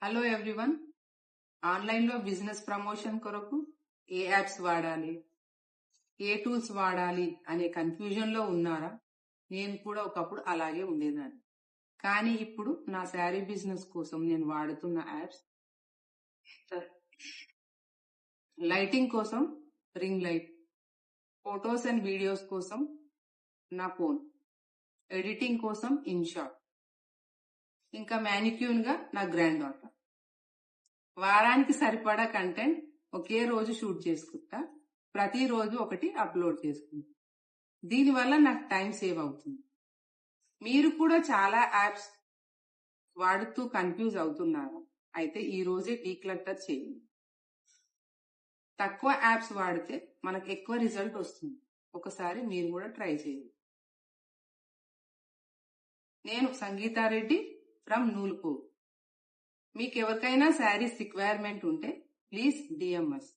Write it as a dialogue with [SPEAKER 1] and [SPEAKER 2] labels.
[SPEAKER 1] Hello everyone. ఆన్లైన్లో business promotion కొరకు ఏ apps వాడాలి, ఏ టూల్స్ వాడాలి అనే కన్ఫ్యూజన్లో ఉన్నారా? నేను కూడా ఒకప్పుడు అలాగే ఉండేదాన్ని. కానీ ఇప్పుడు నా శారీ బిజినెస్ కోసం నేను వాడుతున్న యాప్స్, లైటింగ్ కోసం ring light, photos and videos కోసం నా ఫోన్, ఎడిటింగ్ కోసం ఇన్షాట్, ఇంకా మ్యానిక్యూన్ గా నా గ్రాండ్ డాటర్. వారానికి సరిపడా కంటెంట్ ఒకే రోజు షూట్ చేసుకుంటా, ప్రతిరోజు ఒకటి అప్లోడ్ చేసుకుంటా. దీనివల్ల నాకు టైం సేవ్ అవుతుంది. మీరు కూడా చాలా యాప్స్ వాడుతూ కన్ఫ్యూజ్ అవుతున్నారా? అయితే ఈ రోజే డీక్లటర్ చేయండి. తక్కువ యాప్స్ వాడితే మనకు ఎక్కువ రిజల్ట్ వస్తుంది. ఒకసారి మీరు కూడా ట్రై చేయండి. నేను సంగీతారెడ్డి ఫ్రమ్ నూల్పూర్. మీకు ఎవరికైనా శారీస్ రిక్వైర్మెంట్ ఉంటే ప్లీజ్ డిఎం us.